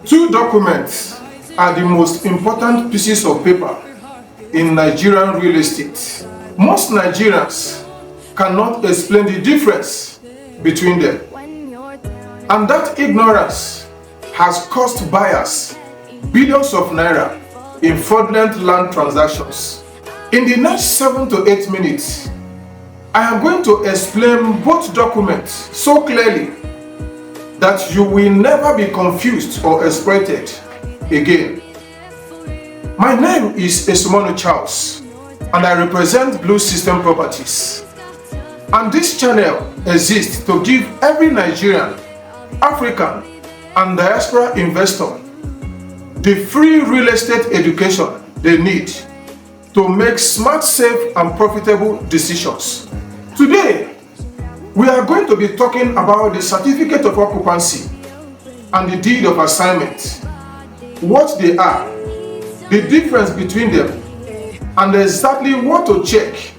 Two documents are the most important pieces of paper in Nigerian real estate. Most Nigerians cannot explain the difference between them, and that ignorance has cost buyers billions of naira in fraudulent land transactions. In the next 7 to 8 minutes, I am going to explain both documents so clearly that you will never be confused or exploited again. My name is Esumonu Charles, and I represent Bluesystem Properties. And this channel exists to give every Nigerian, African, and diaspora investor the free real estate education they need to make smart, safe, and profitable decisions. Today, we are going to be talking about the Certificate of Occupancy and the Deed of Assignment, what they are, the difference between them, and exactly what to check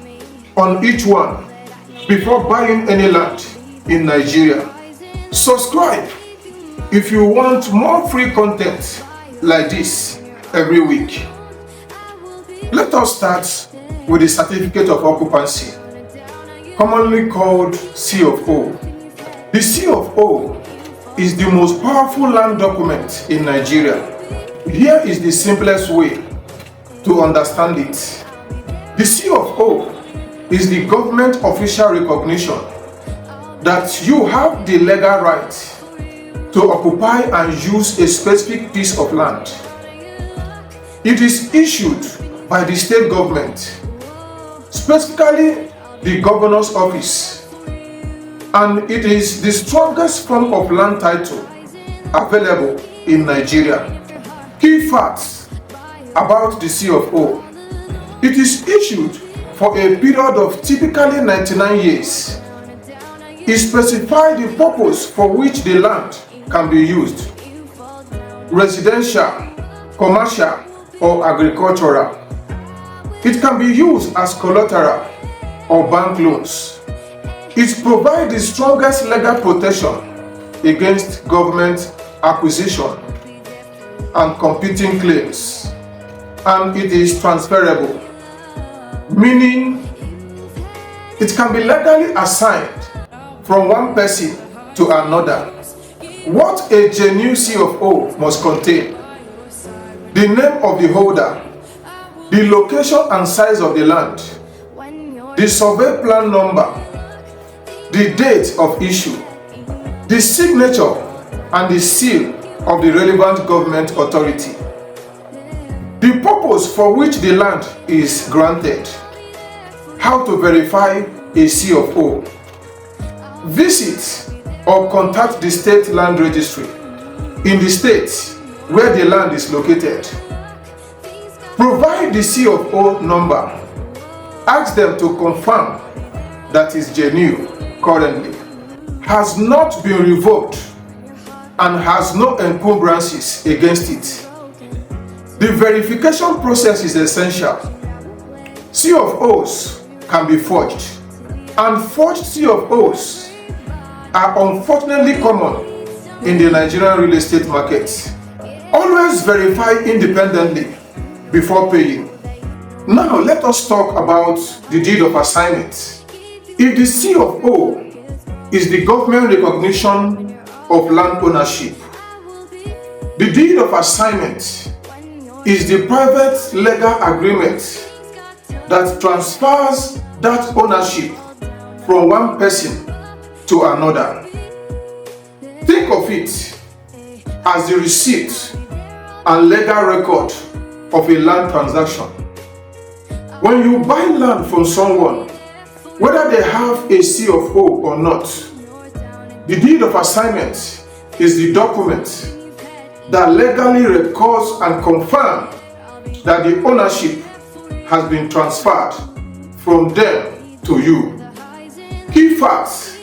on each one before buying any land in Nigeria. Subscribe if you want more free content like this every week. Let us start with the Certificate of Occupancy, commonly called C of O. The C of O is the most powerful land document in Nigeria. Here is the simplest way to understand it. The C of O is the government official recognition that you have the legal right to occupy and use a specific piece of land. It is issued by the state government, specifically the governor's office, and it is the strongest form of land title available in Nigeria. Key facts about the C of O: it is issued for a period of typically 99 years. It specifies the purpose for which the land can be used: residential, commercial, or agricultural. It can be used as collateral or bank loans. It provides the strongest legal protection against government acquisition and competing claims, and it is transferable, meaning it can be legally assigned from one person to another. What a genuine C of O must contain: the name of the holder, the location and size of the land, the survey plan number, the date of issue, the signature and the seal of the relevant government authority, the purpose for which the land is granted. How to verify a C of O: visit or contact the state land registry in the state where the land is located. Provide the C of O number. Ask them to confirm that is genuine currently, has not been revoked, and has no encumbrances against it. The verification process is essential. C of O's can be forged, and forged C of O's are unfortunately common in the Nigerian real estate market. Always verify independently before paying. Now let us talk about the deed of assignment. If the C of O is the government recognition of land ownership, the deed of assignment is the private legal agreement that transfers that ownership from one person to another. Think of it as the receipt and legal record of a land transaction. When you buy land from someone, whether they have a C of O or not, the deed of assignment is the document that legally records and confirms that the ownership has been transferred from them to you. Key facts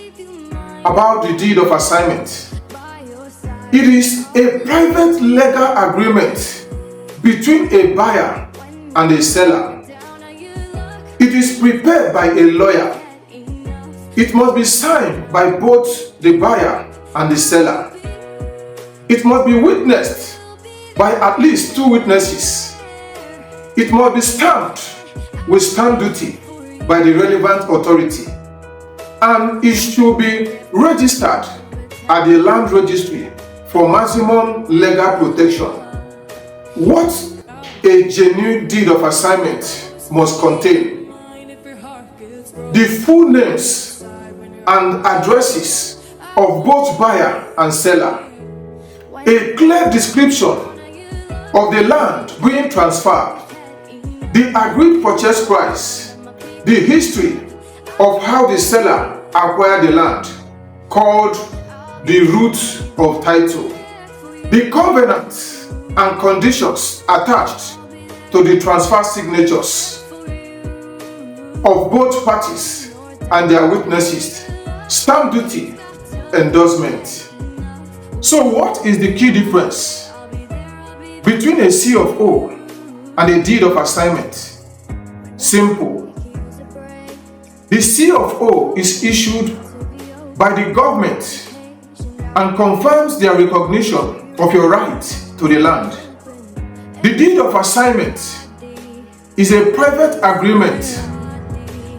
about the deed of assignment: it is a private legal agreement between a buyer and a seller. It is prepared by a lawyer. It must be signed by both the buyer and the seller. It must be witnessed by at least 2 witnesses. It must be stamped with stamp duty by the relevant authority, and it should be registered at the land registry for maximum legal protection. What a genuine deed of assignment must contain: the full names and addresses of both buyer and seller, a clear description of the land being transferred, the agreed purchase price, the history of how the seller acquired the land, called the root of title, the covenants and conditions attached to the transfer signatures of both parties and their witnesses, stamp duty, endorsement. So what is the key difference between a C of O and a deed of assignment? Simple. The C of O is issued by the government and confirms their recognition of your right to the land. The deed of assignment is a private agreement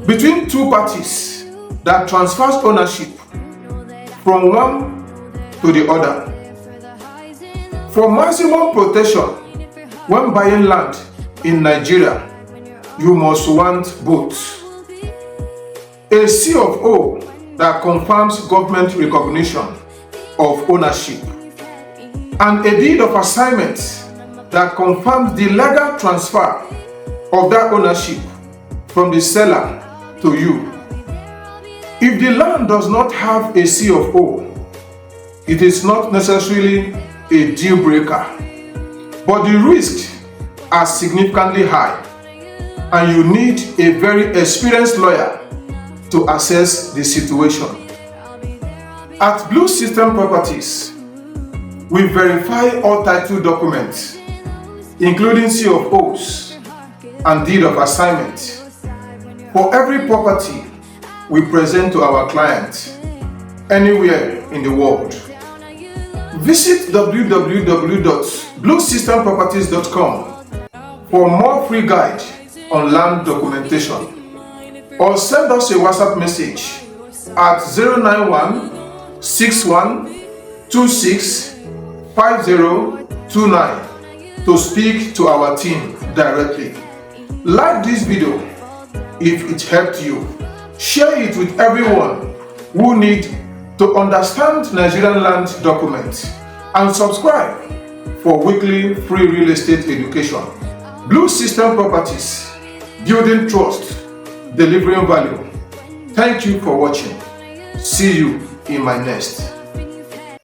between 2 parties that transfers ownership from one to the other. For maximum protection when buying land in Nigeria, you must want both: a C of O that confirms government recognition of ownership, and a deed of assignment that confirms the legal transfer of that ownership from the seller to you. If the land does not have a C of O, it is not necessarily a deal breaker, but the risks are significantly high, and you need a very experienced lawyer to assess the situation. At Bluesystem Properties, we verify all title documents, including C of O's and deed of assignment, for every property we present to our clients anywhere in the world. Visit www.bluesystemproperties.com for more free guide on land documentation, or send us a WhatsApp message at 091 61 26 5029 to speak to our team directly. Like this video if it helped you. Share it with everyone who need to understand Nigerian land documents, and subscribe for weekly free real estate education. Bluesystem Properties, building trust, delivering value. Thank you for watching. See you in my next.